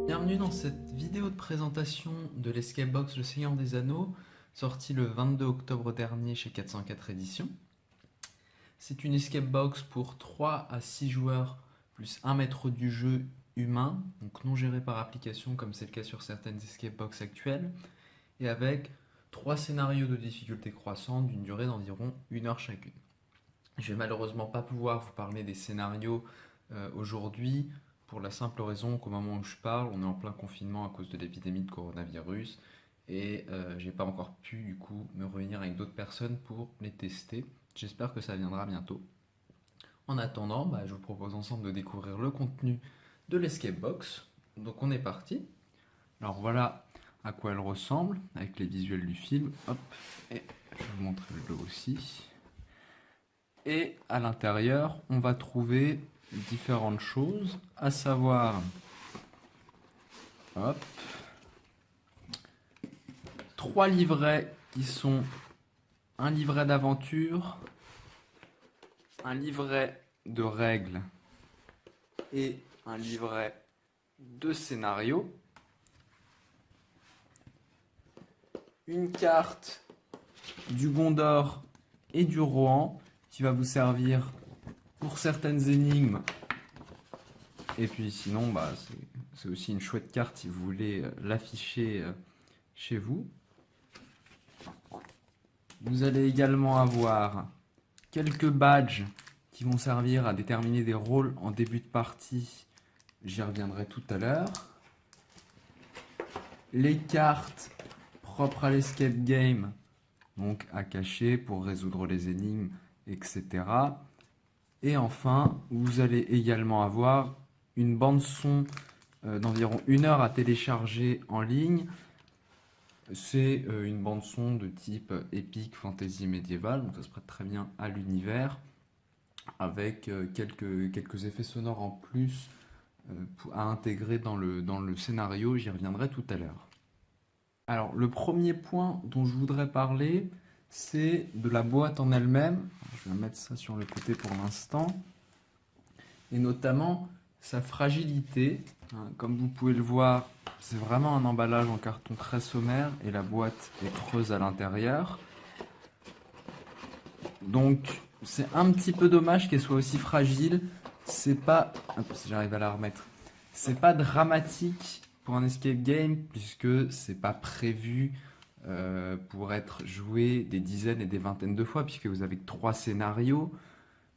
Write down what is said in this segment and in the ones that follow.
Bienvenue dans cette vidéo de présentation de l'Escape Box Le Seigneur des Anneaux, sortie le 22 octobre dernier chez 404 Éditions. C'est une Escape Box pour 3 à 6 joueurs, plus un maître du jeu humain, donc non géré par application comme c'est le cas sur certaines Escape Box actuelles, et avec 3 scénarios de difficulté croissante d'une durée d'environ 1 heure chacune. Je vais malheureusement pas pouvoir vous parler des scénarios aujourd'hui, pour la simple raison qu'au moment où je parle, on est en plein confinement à cause de l'épidémie de coronavirus et j'ai pas encore pu du coup me réunir avec d'autres personnes pour les tester. J'espère que ça viendra bientôt. En attendant, je vous propose ensemble de découvrir le contenu de l'Escape Box. Donc on est parti. Alors voilà à quoi elle ressemble avec les visuels du film. Hop, et je vais vous montrer le dos aussi. Et à l'intérieur, on va trouver différentes choses, à savoir, hop, 3 livrets qui sont un livret d'aventure, un livret de règles et un livret de scénario, une carte du Gondor et du Rohan qui va vous servir pour certaines énigmes. Et puis sinon, c'est aussi une chouette carte si vous voulez l'afficher chez vous. Vous allez également avoir quelques badges qui vont servir à déterminer des rôles en début de partie. J'y reviendrai tout à l'heure. Les cartes propres à l'escape game, donc à cacher pour résoudre les énigmes, etc. Et enfin, vous allez également avoir une bande son d'environ 1 heure à télécharger en ligne. C'est une bande son de type épique, fantasy médiévale, donc ça se prête très bien à l'univers, avec quelques effets sonores en plus à intégrer dans le scénario, j'y reviendrai tout à l'heure. Alors, le premier point dont je voudrais parler, c'est de la boîte en elle-même. Je vais mettre ça sur le côté pour l'instant. Et notamment sa fragilité. Comme vous pouvez le voir, c'est vraiment un emballage en carton très sommaire et la boîte est creuse à l'intérieur. Donc, c'est un petit peu dommage qu'elle soit aussi fragile. C'est pas... si j'arrive à la remettre. C'est pas dramatique pour un escape game puisque c'est pas prévu pour être joué des dizaines et des vingtaines de fois puisque vous avez 3 scénarios.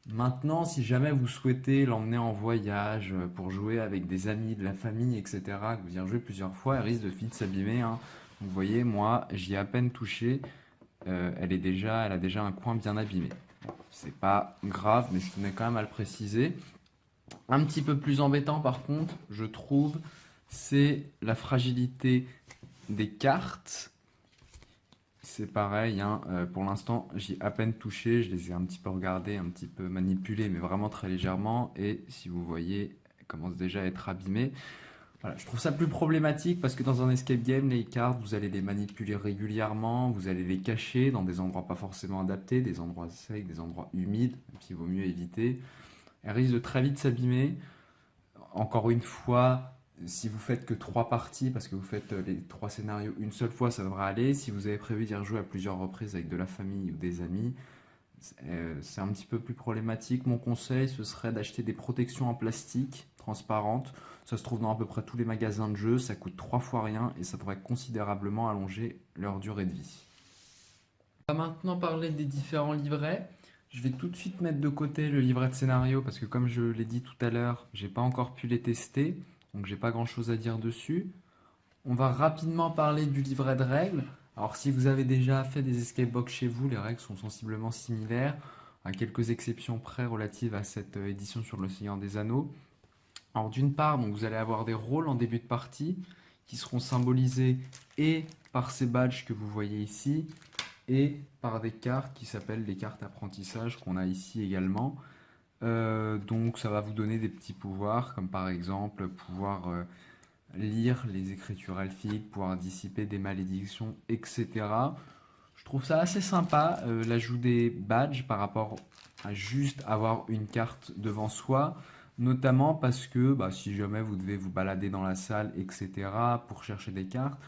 Maintenant, si jamais vous souhaitez l'emmener en voyage pour jouer avec des amis, de la famille, etc., que vous y rejouez plusieurs fois, elle risque de vite s'abîmer. Vous voyez, moi, j'y ai à peine touché. Elle a déjà un coin bien abîmé. Bon, c'est pas grave, mais je tenais quand même à le préciser. Un petit peu plus embêtant, par contre, je trouve, c'est la fragilité des cartes. C'est pareil, pour l'instant j'y ai à peine touché, je les ai un petit peu regardées, un petit peu manipulées, mais vraiment très légèrement. Et si vous voyez, elles commencent déjà à être abîmées. Voilà, je trouve ça plus problématique parce que dans un escape game, les cartes, vous allez les manipuler régulièrement, vous allez les cacher dans des endroits pas forcément adaptés, des endroits secs, des endroits humides, qu'il vaut mieux éviter. Elles risquent de très vite s'abîmer. Encore une fois, si vous faites que 3 parties, parce que vous faites les 3 scénarios une seule fois, ça devrait aller. Si vous avez prévu d'y rejouer à plusieurs reprises avec de la famille ou des amis, c'est un petit peu plus problématique. Mon conseil, ce serait d'acheter des protections en plastique transparentes. Ça se trouve dans à peu près tous les magasins de jeux, ça coûte 3 fois rien et ça devrait considérablement allonger leur durée de vie. On va maintenant parler des différents livrets. Je vais tout de suite mettre de côté le livret de scénario parce que comme je l'ai dit tout à l'heure, j'ai pas encore pu les tester, donc j'ai pas grand chose à dire dessus. On va rapidement parler du livret de règles. Alors si vous avez déjà fait des escape box chez vous, les règles sont sensiblement similaires, à quelques exceptions près relatives à cette édition sur le Seigneur des Anneaux. Alors d'une part, donc, vous allez avoir des rôles en début de partie qui seront symbolisés et par ces badges que vous voyez ici, et par des cartes qui s'appellent les cartes apprentissage qu'on a ici également. Donc ça va vous donner des petits pouvoirs, comme par exemple pouvoir lire les écritures elfiques, pouvoir dissiper des malédictions, etc. Je trouve ça assez sympa, l'ajout des badges par rapport à juste avoir une carte devant soi, notamment parce que bah, si jamais vous devez vous balader dans la salle, etc., pour chercher des cartes,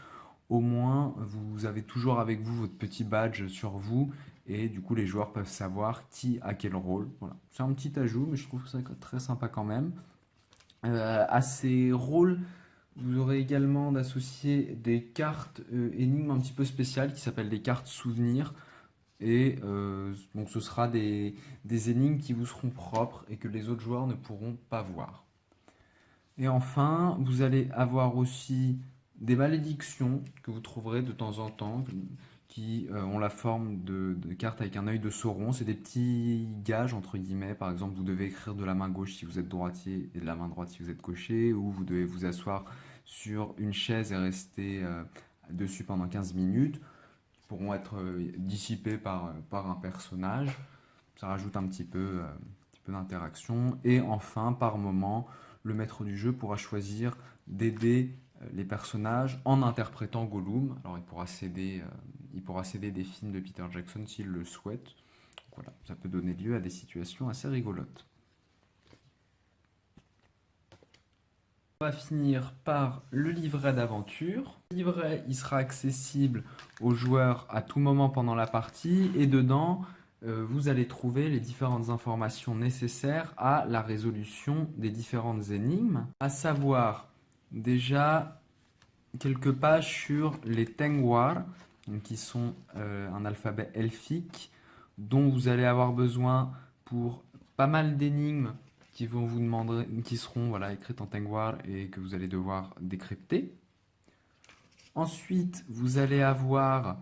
au moins vous avez toujours avec vous votre petit badge sur vous et du coup les joueurs peuvent savoir qui a quel rôle. Voilà. C'est un petit ajout, mais je trouve ça très sympa quand même. À ces rôles, vous aurez également d'associer des cartes énigmes un petit peu spéciales qui s'appellent des cartes souvenirs. Et donc ce sera des énigmes qui vous seront propres et que les autres joueurs ne pourront pas voir. Et enfin, vous allez avoir aussi des malédictions que vous trouverez de temps en temps qui ont la forme de cartes avec un œil de Sauron. C'est des petits gages, entre guillemets. Par exemple, vous devez écrire de la main gauche si vous êtes droitier et de la main droite si vous êtes gaucher, ou vous devez vous asseoir sur une chaise et rester dessus pendant 15 minutes. Qui pourront être dissipés par un personnage. Ça rajoute un petit peu d'interaction. Et enfin, par moment, le maître du jeu pourra choisir d'aider les personnages en interprétant Gollum. Alors il pourra céder des films de Peter Jackson s'il le souhaite. Donc voilà, ça peut donner lieu à des situations assez rigolotes. On va finir par le livret d'aventure. Le livret, il sera accessible aux joueurs à tout moment pendant la partie et dedans, vous allez trouver les différentes informations nécessaires à la résolution des différentes énigmes, à savoir déjà quelques pages sur les Tengwar, qui sont un alphabet elfique dont vous allez avoir besoin pour pas mal d'énigmes qui vont vous demander, qui seront voilà, écrites en Tengwar et que vous allez devoir décrypter. Ensuite, vous allez avoir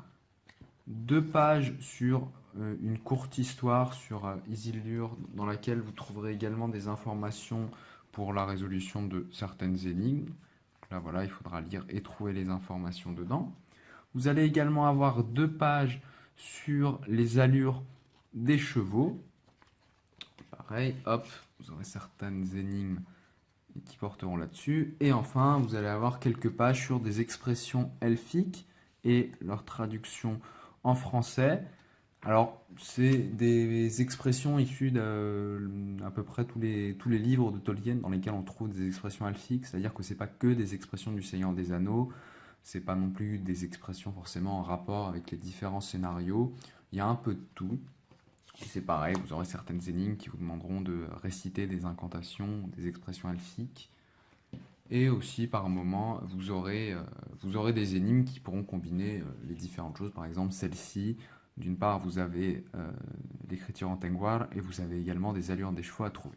2 pages sur une courte histoire sur Isildur, dans laquelle vous trouverez également des informations pour la résolution de certaines énigmes. Là, voilà, il faudra lire et trouver les informations dedans. Vous allez également avoir 2 pages sur les allures des chevaux. Pareil, hop, vous aurez certaines énigmes qui porteront là-dessus. Et enfin, vous allez avoir quelques pages sur des expressions elfiques et leur traduction en français. Alors, c'est des expressions issues d'à peu près tous les livres de Tolkien dans lesquels on trouve des expressions elfiques, c'est-à-dire que c'est pas que des expressions du Seigneur des Anneaux, c'est pas non plus des expressions forcément en rapport avec les différents scénarios, il y a un peu de tout. Et c'est pareil, vous aurez certaines énigmes qui vous demanderont de réciter des incantations, des expressions elfiques. Et aussi, par moment, vous aurez des énigmes qui pourront combiner les différentes choses. Par exemple, celle-ci, d'une part, vous avez l'écriture en Tengwar et vous avez également des allures des chevaux à trouver.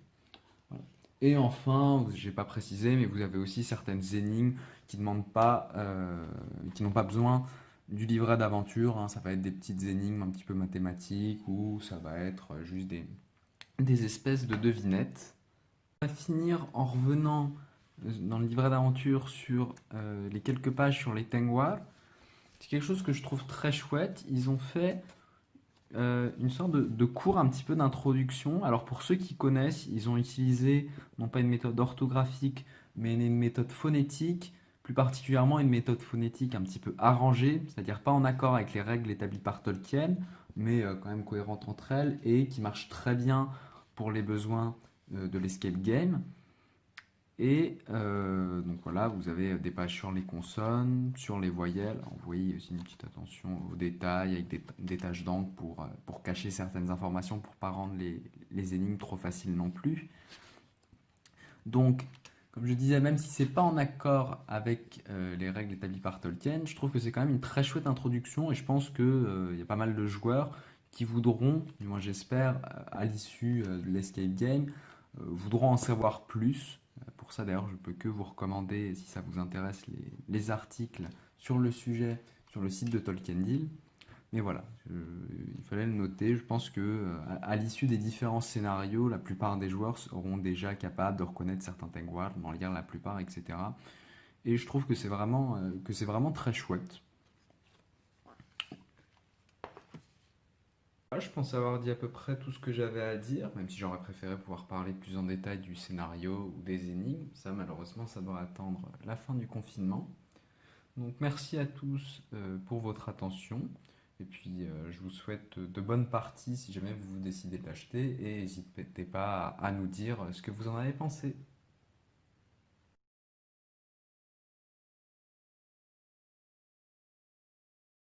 Voilà. Et enfin, je n'ai pas précisé, mais vous avez aussi certaines énigmes qui n'ont pas besoin du livret d'aventure. Hein. Ça va être des petites énigmes un petit peu mathématiques ou ça va être juste des espèces de devinettes. On va finir en revenant dans le livret d'aventure sur les quelques pages sur les Tengwar. C'est quelque chose que je trouve très chouette. Ils ont fait une sorte de cours un petit peu d'introduction. Alors pour ceux qui connaissent, ils ont utilisé non pas une méthode orthographique, mais une méthode phonétique, plus particulièrement une méthode phonétique un petit peu arrangée, c'est-à-dire pas en accord avec les règles établies par Tolkien, mais quand même cohérente entre elles et qui marche très bien pour les besoins de l'escape game. Et donc voilà, vous avez des pages sur les consonnes, sur les voyelles. Alors, vous voyez aussi une petite attention aux détails avec des taches d'encre pour cacher certaines informations, pour ne pas rendre les énigmes trop faciles non plus. Donc, comme je disais, même si c'est pas en accord avec les règles établies par Tolkien, je trouve que c'est quand même une très chouette introduction et je pense qu'il y a pas mal de joueurs qui voudront, du moins j'espère, à l'issue de l'escape game, voudront en savoir plus. Pour ça, d'ailleurs, je peux que vous recommander, si ça vous intéresse, les articles sur le sujet sur le site de Tolkien Deal. Mais voilà, il fallait le noter. Je pense que à l'issue des différents scénarios, la plupart des joueurs seront déjà capables de reconnaître certains Tengwar, d'en lire la plupart, etc. Et je trouve que c'est vraiment très chouette. Je pense avoir dit à peu près tout ce que j'avais à dire, même si j'aurais préféré pouvoir parler plus en détail du scénario ou des énigmes. Ça, malheureusement, ça doit attendre la fin du confinement. Donc, merci à tous pour votre attention Et puis, je vous souhaite de bonnes parties si jamais vous décidez de l'acheter et n'hésitez pas à nous dire ce que vous en avez pensé.